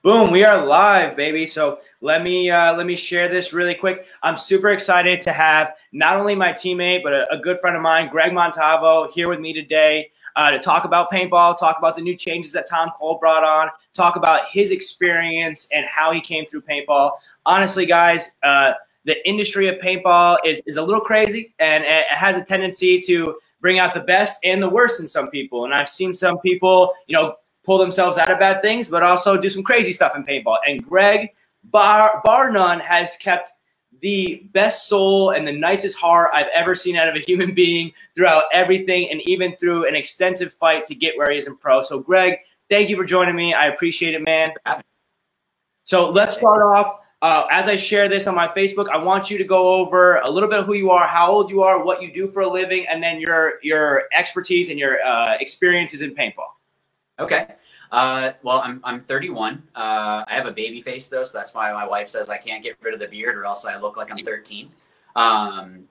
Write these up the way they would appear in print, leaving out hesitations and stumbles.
Boom, we are live, baby. So let me share this really quick. I'm super excited to have not only my teammate, but a good friend of mine, Greg Montavo, here with me today to talk about paintball, talk about the new changes that Tom Cole brought on, talk about his experience and how he came through paintball. Honestly, guys, the industry of paintball is a little crazy, and it has a tendency to bring out the best and the worst in some people. And I've seen some people, pull themselves out of bad things, but also do some crazy stuff in paintball. And Greg, bar none, has kept the best soul and the nicest heart I've ever seen out of a human being throughout everything, and even through an extensive fight to get where he is in pro. So Greg, thank you for joining me. I appreciate it, man. So let's start off. As I share this on my Facebook, I want you to go over a little bit of who you are, how old you are, what you do for a living, and then your expertise and your experiences in paintball. Okay. Well, I'm 31. I have a baby face though, so that's why my wife says I can't get rid of the beard or else I look like I'm 13.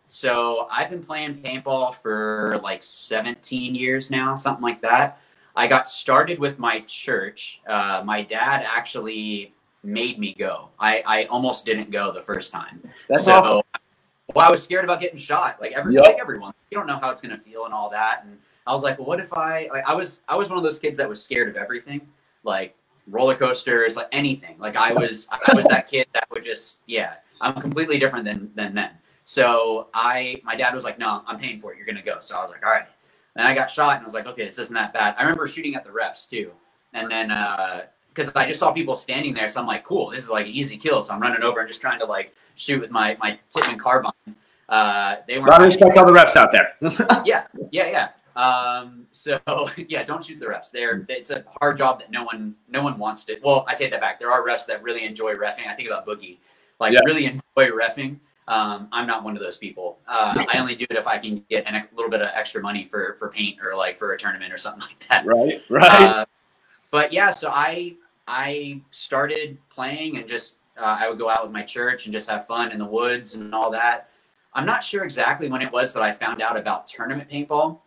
So I've been playing paintball for like 17 years now, something like that. I got started with my church. My dad actually made me go. I almost didn't go the first time. That's awesome. Well, I was scared about getting shot, like everyone. You don't know how it's gonna feel and all that. And I was like, well, what if I was one of those kids that was scared of everything, like roller coasters, like anything. Like I was that kid that would just, yeah, I'm completely different than then. So my dad was like, no, I'm paying for it. You're going to go. So I was like, all right. Then I got shot and I was like, okay, this isn't that bad. I remember shooting at the refs too. And then, cause I just saw people standing there. So I'm like, cool, this is like an easy kill. So I'm running over and just trying to like shoot with my Tippmann carbine. They weren't. Gotta respect all the refs out there. Yeah. So yeah, don't shoot the refs. It's a hard job that no one wants to. Well, I take that back. There are refs that really enjoy reffing. I think about Boogie, really enjoy reffing. I'm not one of those people. I only do it if I can get a little bit of extra money for paint or like for a tournament or something like that. Right. But yeah, so I started playing and just I would go out with my church and just have fun in the woods and all that. I'm not sure exactly when it was that I found out about tournament paintball,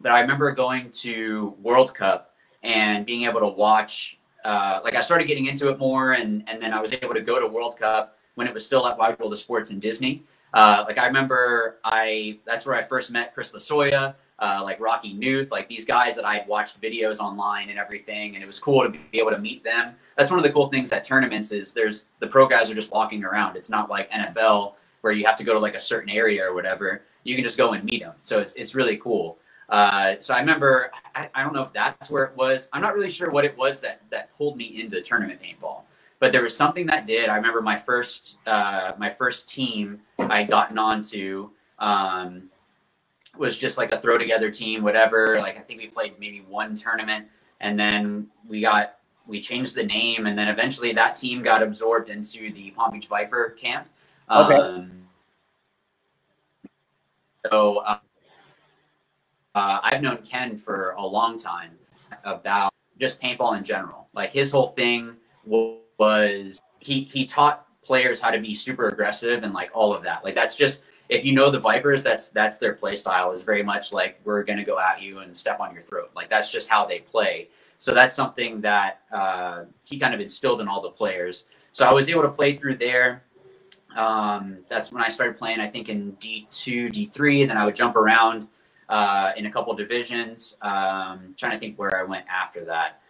but I remember going to World Cup and being able to watch, I started getting into it more, and then I was able to go to World Cup when it was still at Wide World of Sports in Disney. I remember that's where I first met Chris Lasoya, Rocky Newth, like these guys that I had watched videos online and everything, and it was cool to be able to meet them. That's one of the cool things at tournaments is the pro guys are just walking around. It's not like NFL where you have to go to like a certain area or whatever. You can just go and meet them. So it's really cool. So I remember, I don't know if that's where it was. I'm not really sure what it was that pulled me into tournament paintball, but there was something that did. I remember my first team I had gotten onto was just like a throw together team, whatever. Like I think we played maybe one tournament, and then we changed the name, and then eventually that team got absorbed into the Palm Beach Viper camp. Okay. I've known Ken for a long time about just paintball in general. Like his whole thing was he taught players how to be super aggressive and like all of that. Like that's just, if you know the Vipers, that's their play style is very much like we're going to go at you and step on your throat. Like that's just how they play. So that's something that he kind of instilled in all the players. So I was able to play through there. That's when I started playing, I think in D2, D3, then I would jump around in a couple divisions. Trying to think where I went after that.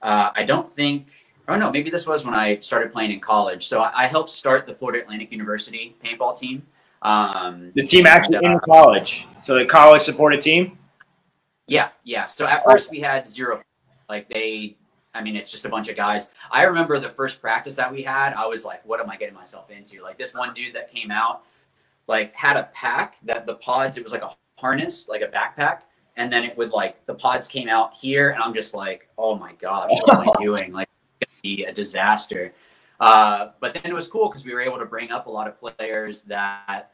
I don't think, oh no, maybe this was when I started playing in college. So I helped start the Florida Atlantic University paintball team. The team actually in college. So the college supported team? Yeah. So at first we had 0. It's just a bunch of guys. I remember the first practice that we had, I was like, what am I getting myself into? Like this one dude that came out, like had a pack that the pods, it was like a harness, like a backpack. And then it would like, the pods came out here and I'm just like, oh my gosh, what am I doing? Like it's gonna be a disaster. But then it was cool because we were able to bring up a lot of players that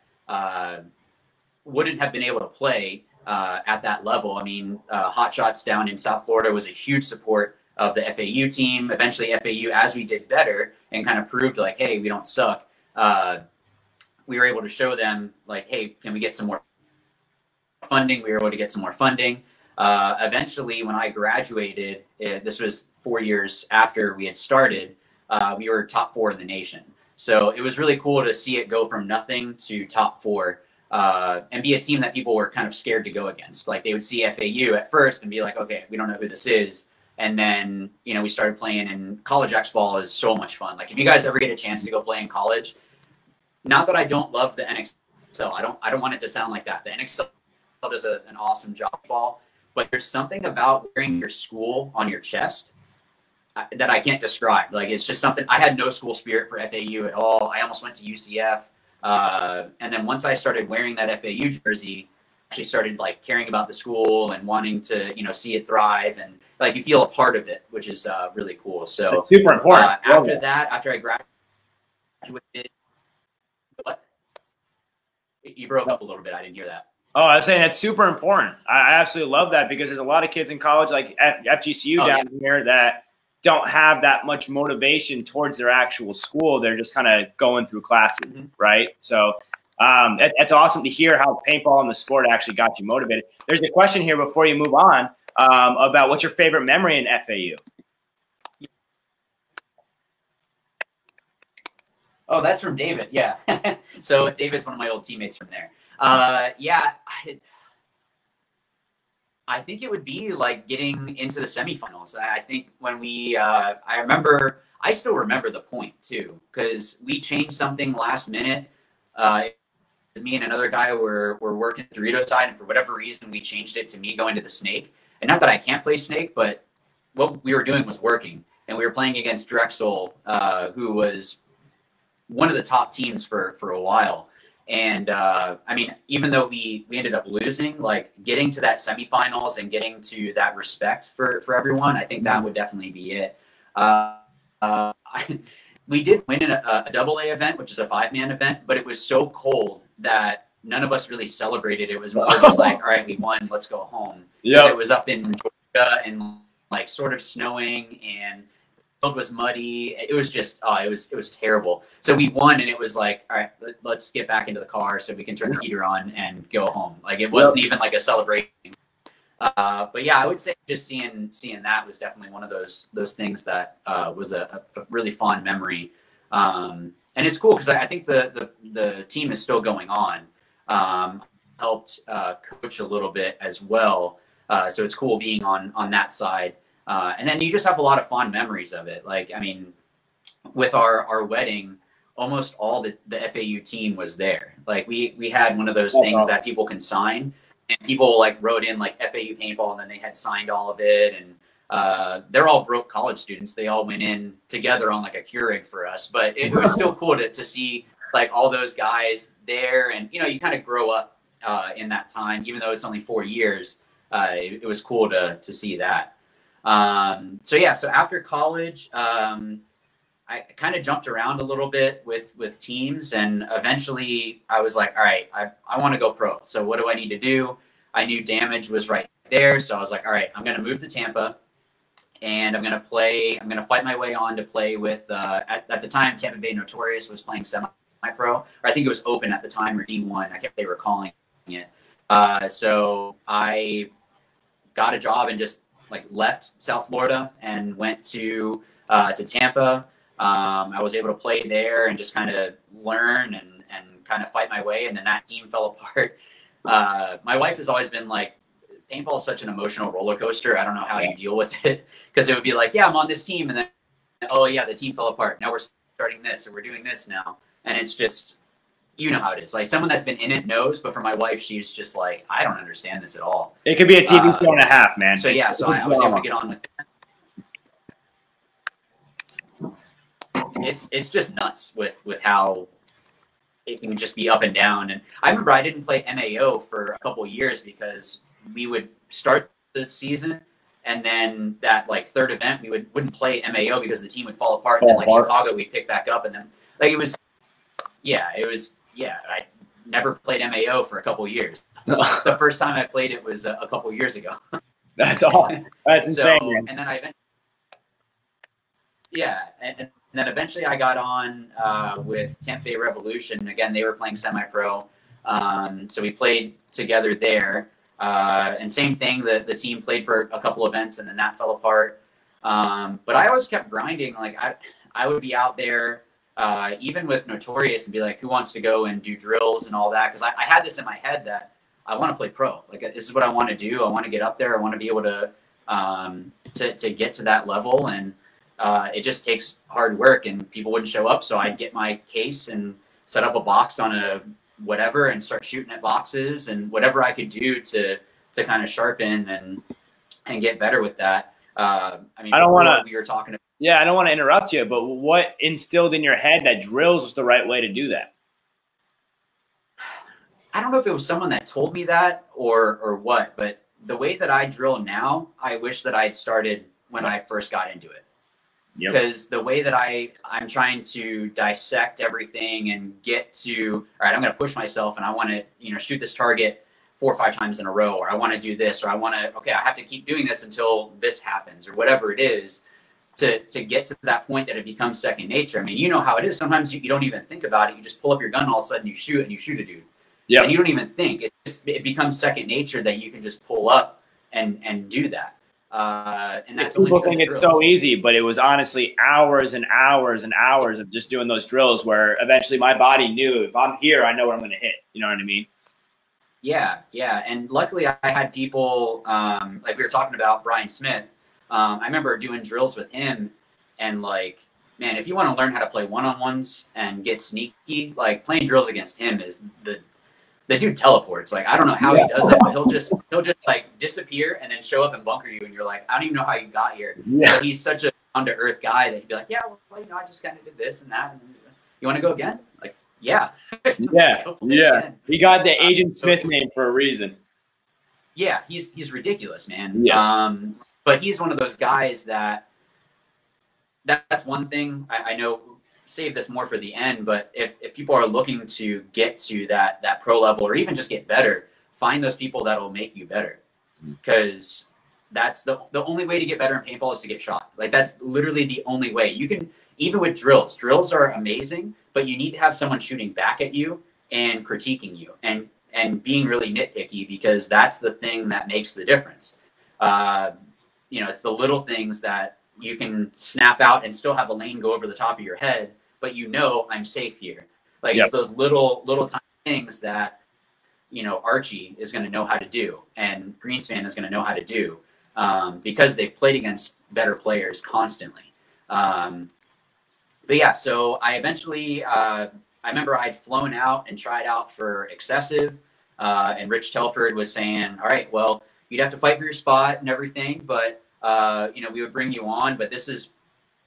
wouldn't have been able to play at that level. I mean, Hot Shots down in South Florida was a huge support of the FAU team. Eventually FAU, as we did better and kind of proved like, hey, we don't suck. We were able to show them like, hey, can we get some more funding? We were able to get some more funding. Eventually when I graduated, this was 4 years after we had started, we were top 4 in the nation. So it was really cool to see it go from nothing to top 4, and be a team that people were kind of scared to go against. Like they would see FAU at first and be like, okay, we don't know who this is. And then, you know, we started playing, and college X ball is so much fun. Like if you guys ever get a chance to go play in college, not that I don't love the NXL. I don't want it to sound like that. The NXL does an awesome job ball, but there's something about wearing your school on your chest that I can't describe. Like it's just something. I had no school spirit for FAU at all. I almost went to UCF, and then once I started wearing that FAU jersey, I actually started like caring about the school and wanting to, you know, see it thrive, and like you feel a part of it, which is really cool. So it's super important. After that, after I graduated, what? You broke up a little bit. I didn't hear that. Oh, I was saying that's super important. I absolutely love that, because there's a lot of kids in college, like at FGCU down here, that don't have that much motivation towards their actual school. They're just kind of going through classes, right? So that's awesome to hear how paintball and the sport actually got you motivated. There's a question here before you move on about what's your favorite memory in FAU? Oh, that's from David. Yeah. So David's one of my old teammates from there. Yeah, I think it would be like getting into the semifinals. I think when we, I still remember the point too, because we changed something last minute. Me and another guy were working the Dorito side, and for whatever reason, we changed it to me going to the Snake. And not that I can't play Snake, but what we were doing was working. And we were playing against Drexel, who was one of the top teams for a while. And I mean, even though we ended up losing, like getting to that semifinals and getting to that respect for everyone, I think that would definitely be it. We did win a AA event, which is a 5-man event, but it was so cold that none of us really celebrated. It was more just like, all right, we won, let's go home. Yeah, it was up in Georgia and like sort of snowing, and the field was muddy. It was just, it was terrible. So we won, and it was like, all right, let's get back into the car so we can turn the heater on and go home. Like it wasn't even like a celebration. But yeah, I would say just seeing that was definitely one of those things that was a really fond memory. And it's cool because I think the team is still going on. Helped coach a little bit as well. So it's cool being on that side. And then you just have a lot of fond memories of it. Like, I mean, with our wedding, almost all the FAU team was there. Like we had one of those things that people can sign, and people like wrote in like FAU paintball, and then they had signed all of it. And they're all broke college students. They all went in together on like a Keurig for us, but it was still cool to see like all those guys there. And, you know, you kind of grow up in that time, even though it's only 4 years. It was cool to see that. So yeah, so after college, I kind of jumped around a little bit with teams, and eventually I was like, all right, I want to go pro. So what do I need to do? I knew Damage was right there. So I was like, all right, I'm going to move to Tampa, and I'm going to fight my way on to play with, at the time, Tampa Bay Notorious was playing semi-pro, or I think it was open at the time, or D1. I can't they were calling it. So I got a job and just like left South Florida and went to Tampa. I was able to play there and just kind of learn and kind of fight my way. And then that team fell apart. My wife has always been like, paintball is such an emotional roller coaster. I don't know how you deal with it, because it would be like, yeah, I'm on this team. And then, oh yeah, the team fell apart. Now we're starting this, or we're doing this now. And it's just, you know how it is. Like someone that's been in it knows, but for my wife, she's just like, I don't understand this at all. It could be a TV show and a half, man. So yeah, so I was able to get on with that. It's just nuts with how it can just be up and down. And I remember I didn't play MAO for a couple of years because we would start the season, and then that like third event we wouldn't play MAO because the team would fall apart, and then like Chicago we'd pick back up, and then like I never played MAO for a couple of years. The first time I played it was a couple of years ago. That's all. That's insane. So, and then and then eventually I got on with Tampa Bay Revolution. Again, they were playing semi-pro, so we played together there. And same thing, the team played for a couple events, and then that fell apart. But I always kept grinding. Like I I would be out there, even with Notorious, and be like, who wants to go and do drills and all that? Because I had this in my head that I want to play pro. Like, this is what I want to do. I want to get up there. I want to be able to get to that level. And it just takes hard work, and people wouldn't show up. So I'd get my case and set up a box on a whatever and start shooting at boxes and whatever I could do to kind of sharpen and get better with that. I mean, I don't want to. We were talking about. Yeah, I don't want to interrupt you, but what instilled in your head that drills was the right way to do that? I don't know if it was someone that told me that or what, but the way that I drill now, I wish that I'd started when I first got into it. Yep. Because the way that I'm trying to dissect everything and get to, all right, I'm going to push myself and I want to, shoot this target 4 or 5 times in a row, or I want to do this, or I want to, okay, I have to keep doing this until this happens, or whatever it is, to get to that point that it becomes second nature. I mean, you know how it is. Sometimes you don't even think about it. You just pull up your gun, all of a sudden you shoot and you shoot a dude. Yeah. And you don't even think. It becomes second nature that you can just pull up and do that. And that's people think it's so easy, but it was honestly hours and hours and hours of just doing those drills where eventually my body knew, if I'm here, I know what I'm going to hit. You know what I mean? Yeah, yeah. And luckily I had people, like we were talking about Brian Smith. I remember doing drills with him, and like, man, if you want to learn how to play one-on-ones and get sneaky, like playing drills against him is the dude teleports. Like, I don't know how he does it, but he'll just like disappear and then show up and bunker you, and you're like, I don't even know how you got here. Yeah. But he's such a down to earth guy that he'd be like, yeah, well, I just kind of did this and that. And you want to go again? Like, yeah. Yeah. Yeah. He got the Agent Smith name for a reason. Yeah, he's ridiculous, man. Yeah. But he's one of those guys that's one thing I know. Save this more for the end, but if people are looking to get to that pro level or even just get better, find those people that will make you better, because that's the only way to get better in paintball is to get shot. Like, that's literally the only way. You can, even with drills are amazing, but you need to have someone shooting back at you and critiquing you and being really nitpicky, because that's the thing that makes the difference. It's the little things that you can snap out and still have a lane go over the top of your head, but I'm safe here. Like, It's those little tiny things that, Archie is going to know how to do, and Greenspan is going to know how to do, because they've played against better players constantly. But yeah, so I eventually, I remember I'd flown out and tried out for Excessive, and Rich Telford was saying, all right, well, you'd have to fight for your spot and everything, but we would bring you on, but this is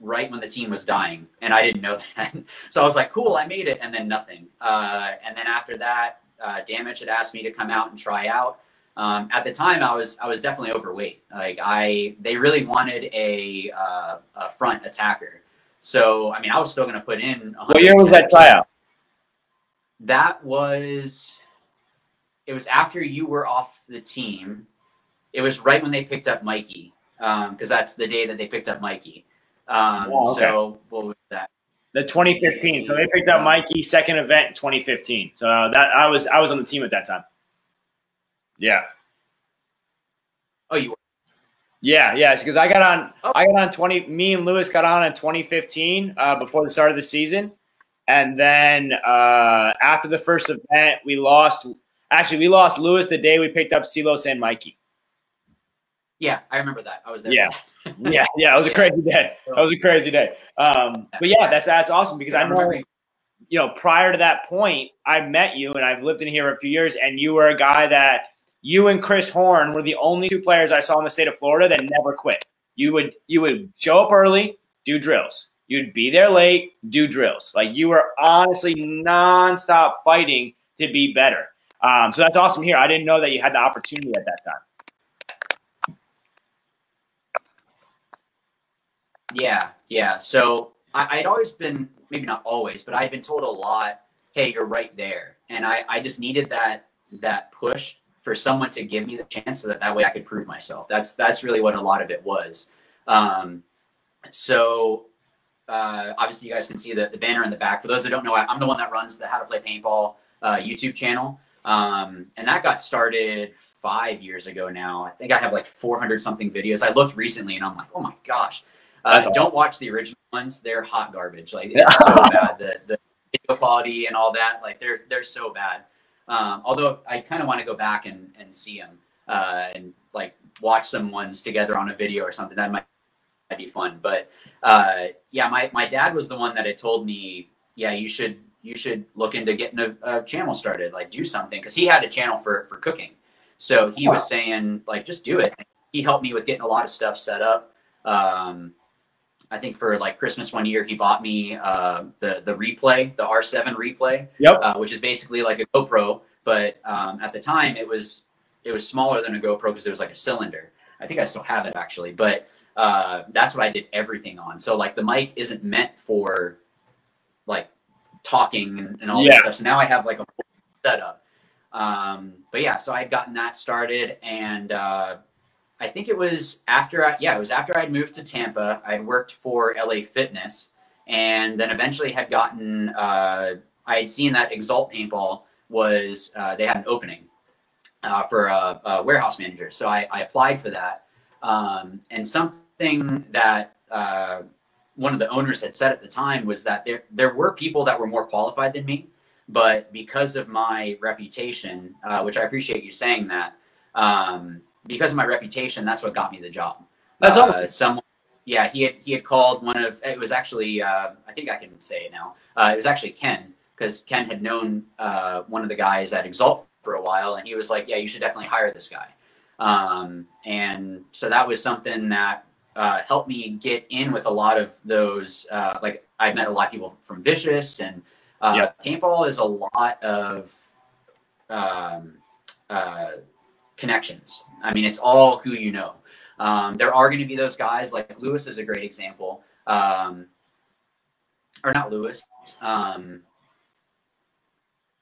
right when the team was dying, and I didn't know that. So I was like, cool, I made it, and then nothing. And then after that, Damage had asked me to come out and try out. At the time, I was definitely overweight. Like, they really wanted a front attacker. So, I mean, I was still going to put in. What year was that tryout? It was after you were off the team. It was right when they picked up Mikey. Because that's the day that they picked up Mikey. Okay. So what was that? The 2015. So they picked up Mikey, second event in 2015. So that I was on the team at that time. Yeah. Oh, you were? Yeah. Because I got on. Oh. I got on 20. Me and Lewis got on in 2015 before the start of the season, and then after the first event, we lost. Actually, we lost Lewis the day we picked up Silos and Mikey. Yeah, I remember that. I was there. Yeah. Yeah. It was a crazy day. That was a crazy day. But yeah, that's awesome, because I know, prior to that point, I met you and I've lived in here a few years, and you were a guy that you and Chris Horn were the only 2 players I saw in the state of Florida that never quit. You would show up early, do drills. You'd be there late, do drills. Like, you were honestly nonstop fighting to be better. So that's awesome here. I didn't know that you had the opportunity at that time. Yeah. So I'd always been, maybe not always, but I'd been told a lot, hey, you're right there. And I just needed that push for someone to give me the chance so that way I could prove myself. That's really what a lot of it was. So obviously you guys can see the banner in the back. For those that don't know, I'm the one that runs the How to Play Paintball YouTube channel. And that got started 5 years ago now. I think I have like 400 something videos. I looked recently and I'm like, oh my gosh. Don't watch the original ones. They're hot garbage. Like, it's so bad. The video quality and all that, like they're so bad. Although I kind of want to go back and see them and like watch some ones together on a video or something. That might be fun. But yeah, my dad was the one that had told me, yeah, you should look into getting a channel started, like do something, because he had a channel for cooking. So he was saying, like, just do it. He helped me with getting a lot of stuff set up. I think for like Christmas one year, he bought me the replay, the R7 replay, which is basically like a GoPro, but at the time it was smaller than a GoPro because it was like a cylinder. I think I still have it actually, but that's what I did everything on. So like the mic isn't meant for like talking and all this stuff. So now I have like a full setup. But yeah, so I'd gotten that started, and I think it was after I'd moved to Tampa. I'd worked for LA Fitness, and then eventually had gotten, I had seen that Exalt Paintball was, they had an opening for a warehouse manager. So I applied for that. And something that one of the owners had said at the time was that there were people that were more qualified than me, but because of my reputation, which I appreciate you saying that, because of my reputation, that's what got me the job. That's awesome. Someone, yeah, he had called one of, it was actually, I think I can say it now. It was actually Ken, because Ken had known one of the guys at Exalt for a while, and he was like, yeah, you should definitely hire this guy. And so that was something that helped me get in with a lot of those, like I met a lot of people from Vicious, and paintball is a lot of connections. I mean, it's all who you know. There are going to be those guys, like Lewis is a great example. Or not Lewis. Oh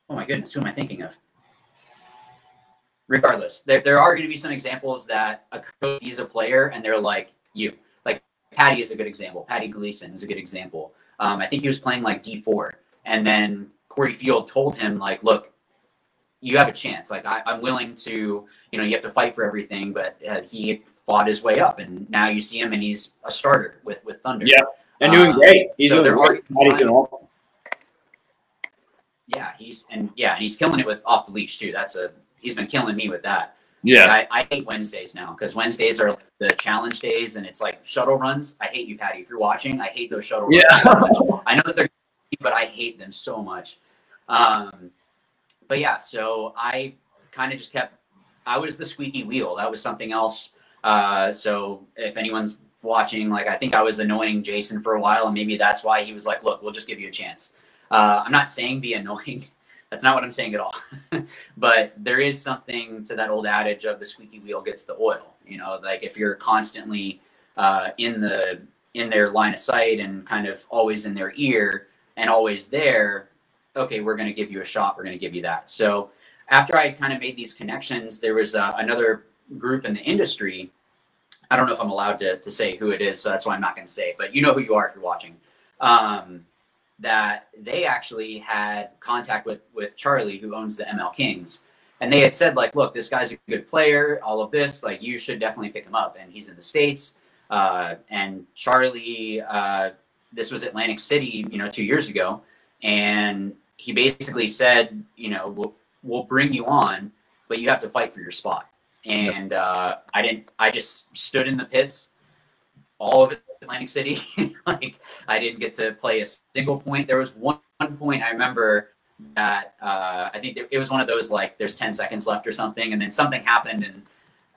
my goodness, who am I thinking of? Regardless, there are going to be some examples that a coach sees a player and they're like, you. Like Patty is a good example. Patty Gleason is a good example. I think he was playing like D4. And then Corey Field told him, like, look, you have a chance. Like, I'm willing to, you have to fight for everything. But he fought his way up. And now you see him and he's a starter with Thunder. Yeah, and doing great. He's so doing great. Yeah, he's killing it with Off the Leash too. He's been killing me with that. Yeah, like, I hate Wednesdays now because Wednesdays are the challenge days, and it's like shuttle runs. I hate you, Patty. If you're watching, I hate those shuttle runs so much. I know that they're, but I hate them so much. But yeah, so I kind of just I was the squeaky wheel. That was something else. So if anyone's watching, like, I think I was annoying Jason for a while, and maybe that's why he was like, look, we'll just give you a chance. I'm not saying be annoying. That's not what I'm saying at all. But there is something to that old adage of the squeaky wheel gets the oil. Like if you're constantly in their line of sight and kind of always in their ear and always there, okay, we're going to give you a shot. We're going to give you that. So after I kind of made these connections, there was another group in the industry. I don't know if I'm allowed to say who it is, so that's why I'm not going to say it, but you know who you are if you're watching. That they actually had contact with Charlie, who owns the MLKings. And they had said, like, look, this guy's a good player, all of this, like, you should definitely pick him up. And he's in the States. And Charlie, this was Atlantic City, 2 years ago. And he basically said, we'll bring you on, but you have to fight for your spot. And I just stood in the pits, all of it, Atlantic City. Like, I didn't get to play a single point. There was one point I remember that I think it was one of those, like, there's 10 seconds left or something, and then something happened, and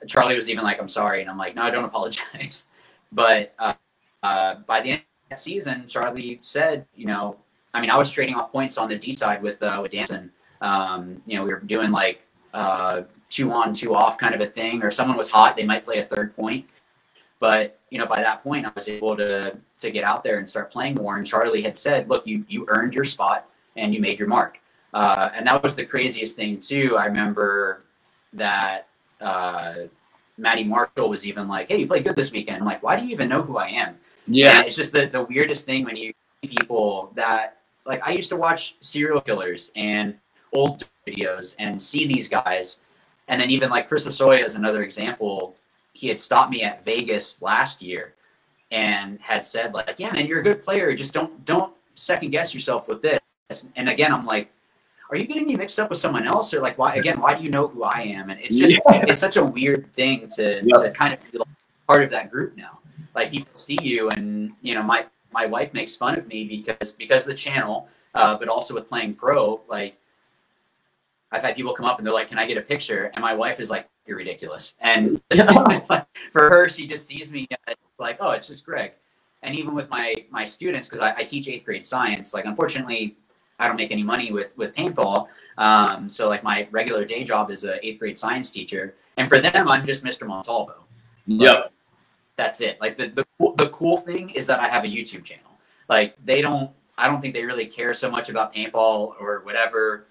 Charlie was even like, I'm sorry, and I'm like, no, don't apologize. But by the end of that season, Charlie said, I was trading off points on the D side with Danson. We were doing like 2 on, 2 off kind of a thing, or someone was hot, they might play a third point. But, by that point, I was able to get out there and start playing more. And Charlie had said, look, you earned your spot and you made your mark. And that was the craziest thing, too. I remember that Matty Marshall was even like, hey, you played good this weekend. I'm like, why do you even know who I am? Yeah. And it's just the weirdest thing when you see people that, like, I used to watch serial killers and old videos and see these guys. And then even like Chris Asoya is another example. He had stopped me at Vegas last year, and had said like, yeah, man, you're a good player. Just don't second guess yourself with this. And again, I'm like, are you getting me mixed up with someone else? Or like, why do you know who I am? And it's just, it's such a weird thing to kind of feel part of that group now. Like people see you and, you know, my wife makes fun of me because of the channel, but also with playing pro, like I've had people come up and they're like, can I get a picture? And my wife is like, you're ridiculous. And for her, she just sees me like, oh, it's just Greg. And even with my students, because I teach 8th grade science, like unfortunately, I don't make any money with paintball. So like my regular day job is a 8th grade science teacher. And for them, I'm just Mr. Montalvo. Yep. That's it. Like the cool thing is that I have a YouTube channel. Like I don't think they really care so much about paintball or whatever.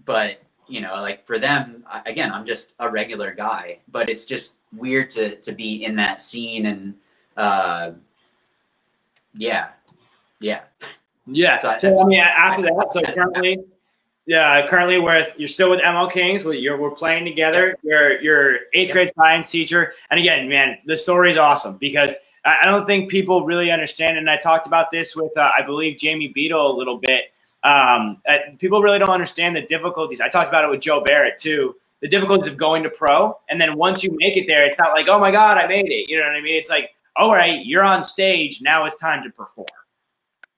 But, you know, like for them, again, I'm just a regular guy. But it's just weird to be in that scene and yeah. So I mean, after that, so currently you're still with MLKings. We're playing together. Yep. You're 8th grade science teacher. And again, man, the story is awesome because I don't think people really understand. And I talked about this with, I believe, Jamie Beadle a little bit. People really don't understand the difficulties. I talked about it with Joe Barrett too. The difficulties of going to pro. And then once you make it there, it's not like, oh my God, I made it. You know what I mean? It's like, all right, you're on stage. Now it's time to perform.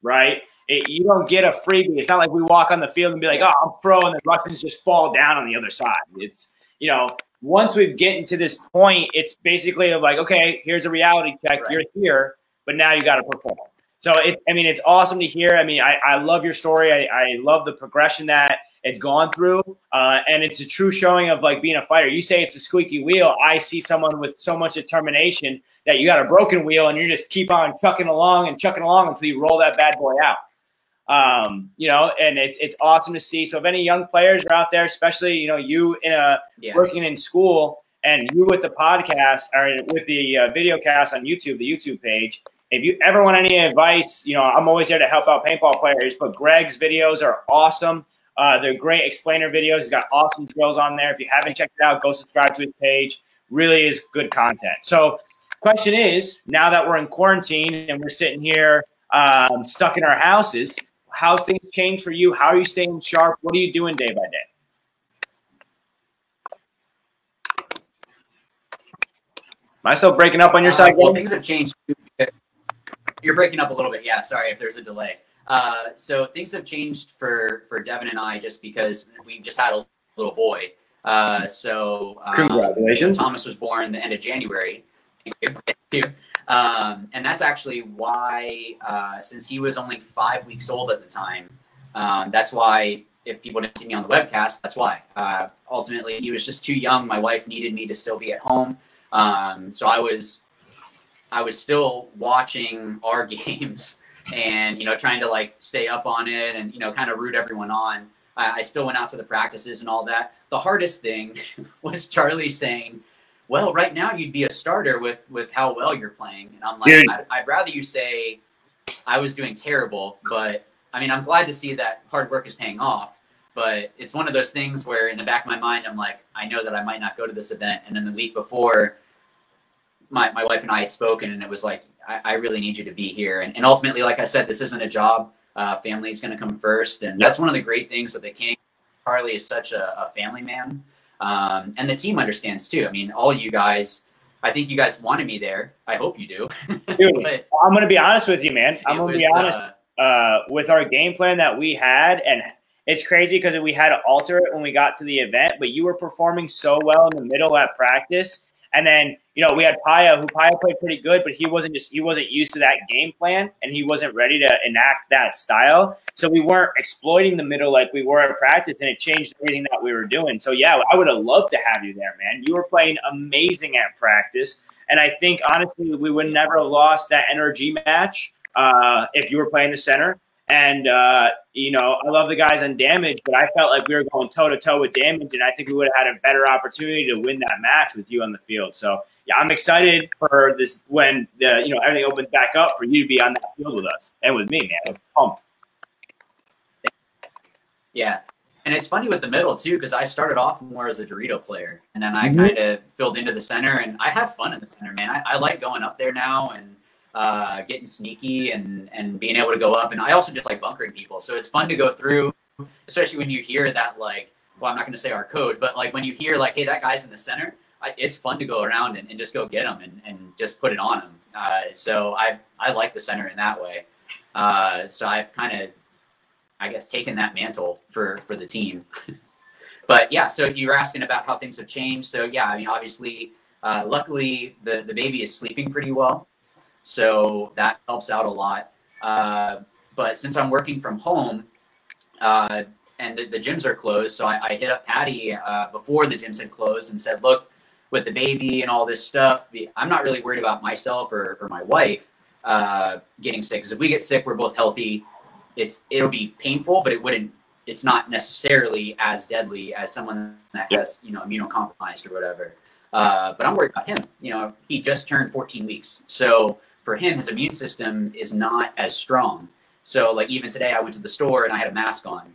Right? You don't get a freebie. It's not like we walk on the field and be like, oh, I'm pro, and the Russians just fall down on the other side. It's, you know, once we've gotten to this point, it's basically like, okay, here's a reality check. Right. You're here, but now you got to perform. So, I mean, it's awesome to hear. I mean, I love your story. I love the progression that it's gone through, and it's a true showing of, like, being a fighter. You say it's a squeaky wheel. I see someone with so much determination that you got a broken wheel, and you just keep on chucking along until you roll that bad boy out. You know, and it's awesome to see. So if any young players are out there, especially, you know, you working in school and you with the podcast or with the video cast on YouTube, the YouTube page, if you ever want any advice, you know, I'm always here to help out paintball players, but Greg's videos are awesome. They're great explainer videos. He's got awesome drills on there. If you haven't checked it out, go subscribe to his page. Really is good content. So question is, now that we're in quarantine and we're sitting here stuck in our houses, how's things changed for you? How are you staying sharp? What are you doing day by day? Am I still breaking up on your side? Well, things have changed. You're breaking up a little bit. Yeah, sorry if there's a delay. So things have changed for Devin and I just because we just had a little boy. Congratulations. Thomas was born the end of January. Thank you. And that's actually why, since he was only 5 weeks old at the time, that's why, if people didn't see me on the webcast, that's why. Ultimately, he was just too young. My wife needed me to still be at home. So I was still watching our games and, you know, trying to like stay up on it and, you know, kind of root everyone on. I still went out to the practices and all that. The hardest thing was Charlie saying, well, right now you'd be a starter with how well you're playing. And I'm like, I'd rather you say I was doing terrible, but I mean, I'm glad to see that hard work is paying off, but it's one of those things where in the back of my mind, I'm like, I know that I might not go to this event. And then the week before, my wife and I had spoken and it was like, I really need you to be here. And ultimately, like I said, this isn't a job. Family is going to come first. And that's one of the great things of the King. Charlie is such a family man. And the team understands too. I mean, all you guys, I think you guys wanted me there. I hope you do. Dude, I'm going to be honest with you, man. I'm going to be honest with our game plan that we had. And it's crazy because we had to alter it when we got to the event, but you were performing so well in the middle at practice. And then, you know, we had Paya played pretty good, but he wasn't used to that game plan and he wasn't ready to enact that style. So we weren't exploiting the middle like we were at practice, and it changed everything that we were doing. So yeah, I would have loved to have you there, man. You were playing amazing at practice. And I think honestly, we would never have lost that NRG match if you were playing the center. And, you know, I love the guys on Damage, but I felt like we were going toe-to-toe with Damage, and I think we would have had a better opportunity to win that match with you on the field. So, yeah, I'm excited for this when, you know, everything opens back up for you to be on that field with us and with me, man. I'm pumped. Yeah. And it's funny with the middle, too, because I started off more as a Dorito player, and then I kind of filled into the center, and I have fun in the center, man. I like going up there now, and getting sneaky and being able to go up. And I also just like bunkering people. So it's fun to go through, especially when you hear that, like, well, I'm not going to say our code, but like when you hear like, hey, that guy's in the center, it's fun to go around and just go get them and just put it on them. So I like the center in that way. So I've kind of, I guess, taken that mantle for the team. But yeah, so you were asking about how things have changed. So yeah, I mean, obviously, luckily the baby is sleeping pretty well. So that helps out a lot. But since I'm working from home, and the gyms are closed, so I hit up Patty before the gyms had closed and said, look, with the baby and all this stuff, I'm not really worried about myself or my wife getting sick. Because if we get sick, we're both healthy. It'll be painful, but it's not necessarily as deadly as someone that has, immunocompromised or whatever. But I'm worried about him. He just turned 14 weeks. So for him, his immune system is not as strong. So like even today I went to the store and I had a mask on.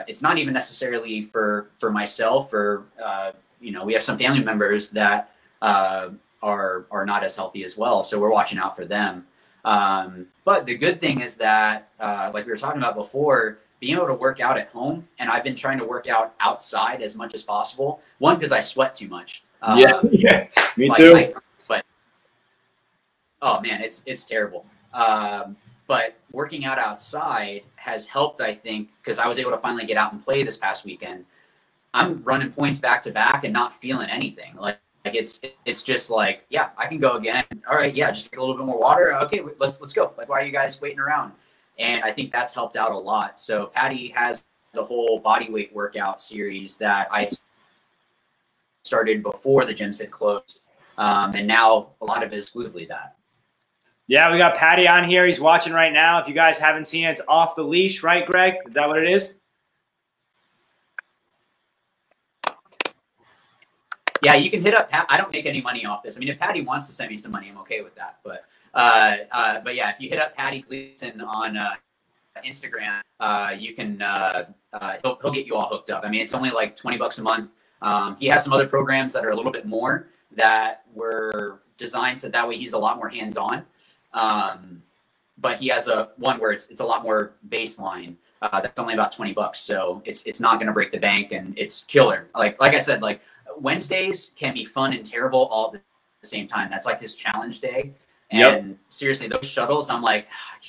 It's not even necessarily for myself or, we have some family members that are not as healthy as well. So we're watching out for them. But the good thing is that, like we were talking about before, being able to work out at home, and I've been trying to work out outside as much as possible. One, because I sweat too much. Yeah, me too. But oh man, it's terrible. But working out outside has helped, I think, because I was able to finally get out and play this past weekend. I'm running points back to back and not feeling anything. Like it's just like, yeah, I can go again. All right, yeah, just drink a little bit more water. Okay, let's go. Like, why are you guys waiting around? And I think that's helped out a lot. So Patty has a whole body weight workout series that I started before the gyms had closed. And now a lot of it is exclusively that. Yeah, we got Patty on here. He's watching right now. If you guys haven't seen it, it's Off the Leash, right, Greg? Is that what it is? Yeah, you can hit up Pat. I don't make any money off this. I mean, if Patty wants to send me some money, I'm okay with that. But yeah, if you hit up Patty Gleason on Instagram, you can he'll get you all hooked up. I mean, it's only like $20 a month. He has some other programs that are a little bit more that were designed so that way he's a lot more hands-on. But he has one where it's a lot more baseline. That's only about $20, so it's not going to break the bank, and it's killer. Like I said, like Wednesdays can be fun and terrible all at the same time. That's like his challenge day. And seriously, those shuttles, I'm like, oh,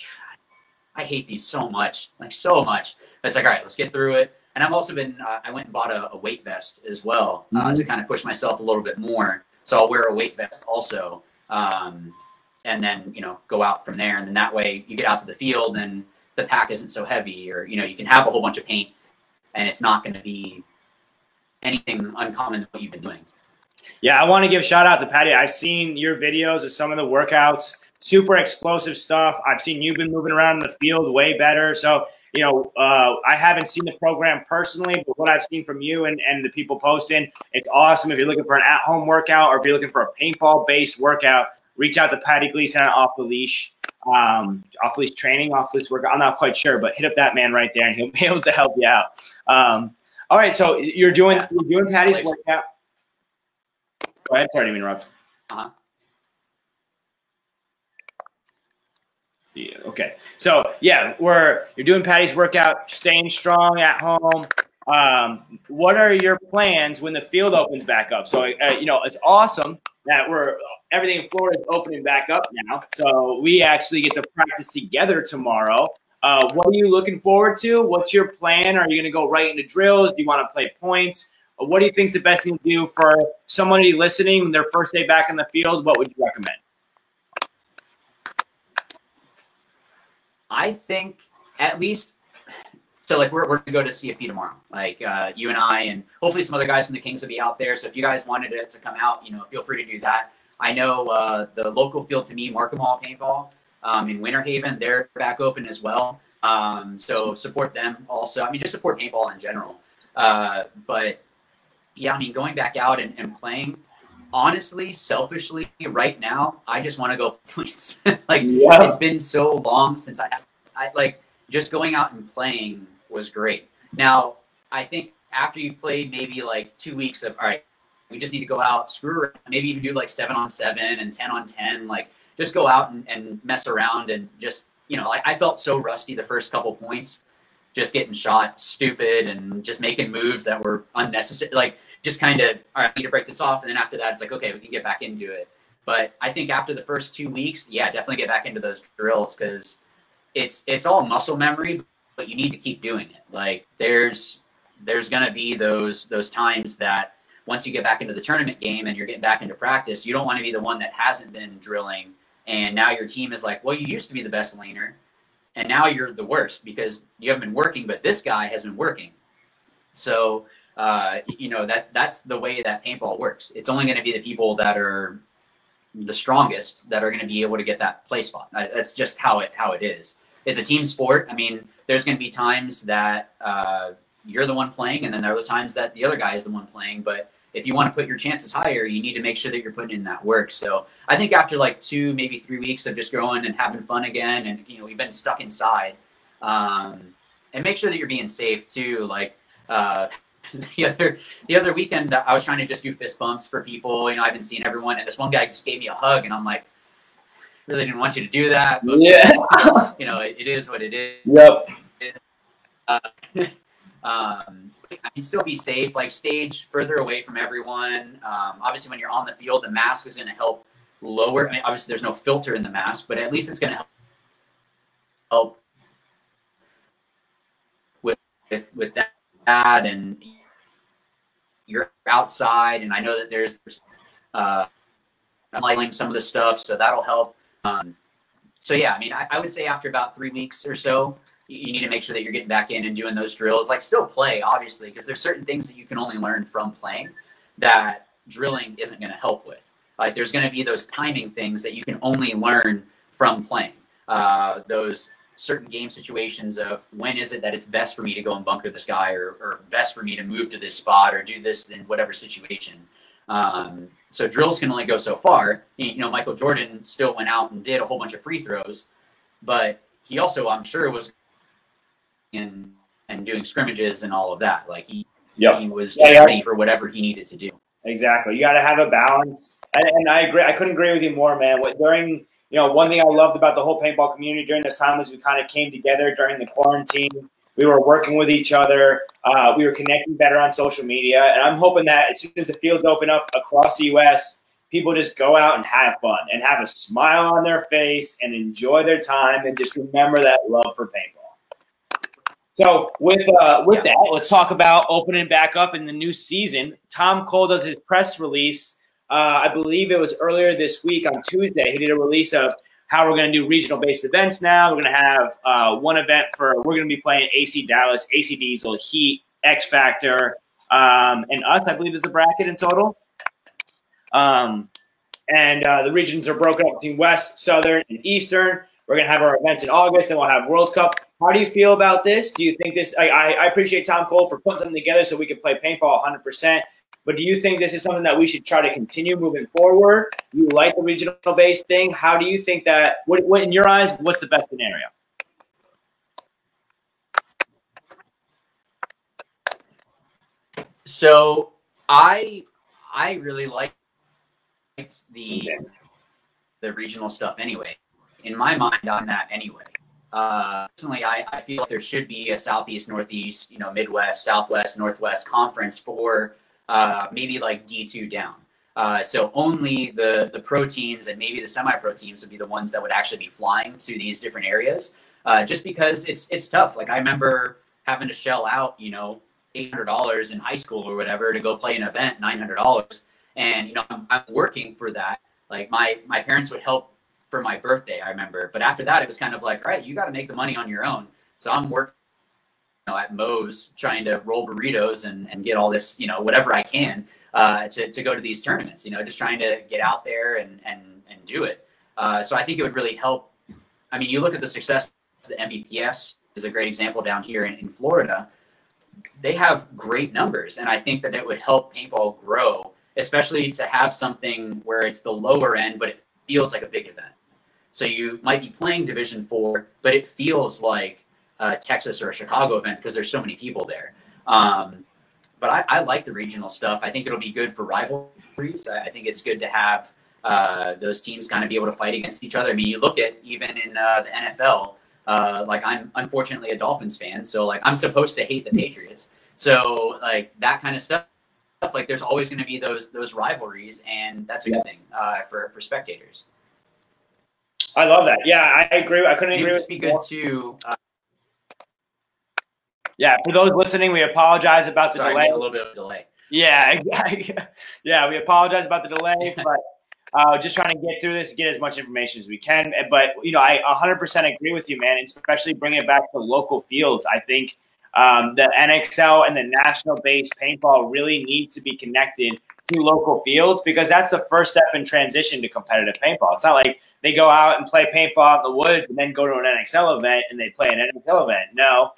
I hate these so much, like so much. But it's like, all right, let's get through it. And I've also been, I went and bought a weight vest as well to kind of push myself a little bit more. So I'll wear a weight vest also. And then, go out from there. And then that way you get out to the field and the pack isn't so heavy, or, you can have a whole bunch of paint and it's not going to be anything uncommon to what you've been doing. Yeah, I want to give a shout out to Patty. I've seen your videos of some of the workouts, super explosive stuff. I've seen you've been moving around in the field way better. So, I haven't seen the program personally, but what I've seen from you and the people posting, it's awesome. If you're looking for an at-home workout or if you're looking for a paintball-based workout, reach out to Patty Gleason Off the Leash. Off leash training, off leash workout. I'm not quite sure, but hit up that man right there and he'll be able to help you out. All right, so you're doing Patty's workout. Go ahead, sorry to interrupt. Yeah, okay, so yeah, you're doing Patty's workout, staying strong at home. What are your plans when the field opens back up? So it's awesome that everything in Florida is opening back up now. So we actually get to practice together tomorrow. What are you looking forward to? What's your plan? Are you going to go right into drills? Do you want to play points? What do you think is the best thing to do for somebody listening their first day back in the field? What would you recommend? I think at least, so like we're going to go to CFP tomorrow. Like you and I, and hopefully some other guys from the Kings will be out there. So if you guys wanted it to come out, feel free to do that. I know the local field to me, Markham Hall Paintball in Winter Haven, they're back open as well. So support them also. I mean, just support paintball in general. But yeah, I mean, going back out and playing, honestly, selfishly, right now, I just want to go points. It's been so long since I just going out and playing was great. Now, I think after you've played maybe like 2 weeks of, all right, we just need to go out, screw around, maybe even do like 7-on-7 and 10-on-10, like just go out and mess around and just, you know, like I felt so rusty the first couple points, just getting shot stupid and just making moves that were unnecessary. Like just kind of, all right, I need to break this off. And then after that, it's like, okay, we can get back into it. But I think after the first 2 weeks, yeah, definitely get back into those drills because it's all muscle memory, but you need to keep doing it. Like there's going to be those times that once you get back into the tournament game and you're getting back into practice, you don't want to be the one that hasn't been drilling. And now your team is like, well, you used to be the best laner, and now you're the worst because you haven't been working, but this guy has been working. So, you know, that's the way that paintball works. It's only going to be the people that are the strongest that are going to be able to get that play spot. That's just how it is. It's a team sport. I mean, there's going to be times that you're the one playing, and then there are times that the other guy is the one playing. But if you want to put your chances higher, you need to make sure that you're putting in that work. So I think after like 2, maybe 3 weeks of just going and having fun again, and you know, we've been stuck inside, and make sure that you're being safe too. Like the other weekend, I was trying to just do fist bumps for people. You know, I've been seeing everyone, and this one guy just gave me a hug, and I'm like, really didn't want you to do that, but yeah, you know, it is what it is. Yep. I can still be safe, like stage further away from everyone. Obviously, when you're on the field, the mask is going to help lower. I mean, obviously, there's no filter in the mask, but at least it's going to help with that. And you're outside, and I know that there's I'm liking some of the stuff, so that'll help. So yeah, I mean, I would say after about 3 weeks or so, you need to make sure that you're getting back in and doing those drills. Like still play, obviously, because there's certain things that you can only learn from playing that drilling isn't going to help with. Like there's going to be those timing things that you can only learn from playing. Those certain game situations of when is it that it's best for me to go and bunker this guy, or best for me to move to this spot or do this in whatever situation. So drills can only go so far. You know, Michael Jordan still went out and did a whole bunch of free throws, but he also, I'm sure, was in and doing scrimmages and all of that. Like he was just ready for whatever he needed to do. Exactly. You got to have a balance. And I agree. I couldn't agree with you more, man. During, you know, one thing I loved about the whole paintball community during this time was we kind of came together during the quarantine. We were working with each other. We were connecting better on social media. And I'm hoping that as soon as the fields open up across the U.S., people just go out and have fun and have a smile on their face and enjoy their time and just remember that love for paintball. So with that, let's talk about opening back up in the new season. Tom Cole does his press release. I believe it was earlier this week on Tuesday. He did a release of how we're going to do regional-based events now. We're going to have one event we're going to be playing AC Dallas, AC Diesel, Heat, X Factor, and us, I believe, is the bracket in total. And the regions are broken up between West, Southern, and Eastern. We're going to have our events in August, then we'll have World Cup. How do you feel about this? Do you think this – I appreciate Tom Cole for putting something together so we can play paintball 100%. But do you think this is something that we should try to continue moving forward? You like the regional-based thing? How do you think that – what in your eyes, what's the best scenario? So I really liked the regional stuff anyway. In my mind, on that anyway. Personally, I feel like there should be a Southeast, Northeast, you know, Midwest, Southwest, Northwest conference for maybe like D2 down. So only the pro teams and maybe the semi-pro teams would be the ones that would actually be flying to these different areas. Just because it's tough. Like I remember having to shell out, you know, $800 in high school or whatever to go play an event, $900, and you know I'm working for that. Like my parents would help for my birthday, I remember. But after that, it was kind of like, all right, you got to make the money on your own. So I'm working, you know, at Moe's trying to roll burritos and get all this, you know, whatever I can to go to these tournaments, you know, just trying to get out there and do it. So I think it would really help. I mean, you look at the success of the MVPS is a great example down here in Florida. They have great numbers. And I think that it would help paintball grow, especially to have something where it's the lower end, but it feels like a big event. So you might be playing Division 4, but it feels like a Texas or a Chicago event because there's so many people there. But I like the regional stuff. I think it'll be good for rivalries. I think it's good to have those teams kind of be able to fight against each other. I mean, you look at even in the NFL, like I'm unfortunately a Dolphins fan, so like I'm supposed to hate the Patriots. So like that kind of stuff, like there's always going to be those rivalries, and that's a good thing for spectators. I love that. Yeah, I agree. I couldn't agree with you. You. Be good too. Yeah, for those listening, we apologize about the delay. A little bit of a delay. Yeah, yeah, we apologize about the delay, but just trying to get through this, get as much information as we can. But, you know, I 100% agree with you, man, and especially bringing it back to local fields. I think the NXL and the national-based paintball really needs to be connected to local fields, because that's the first step in transition to competitive paintball. It's not like they go out and play paintball in the woods and then go to an NXL event and they play an NXL event. No,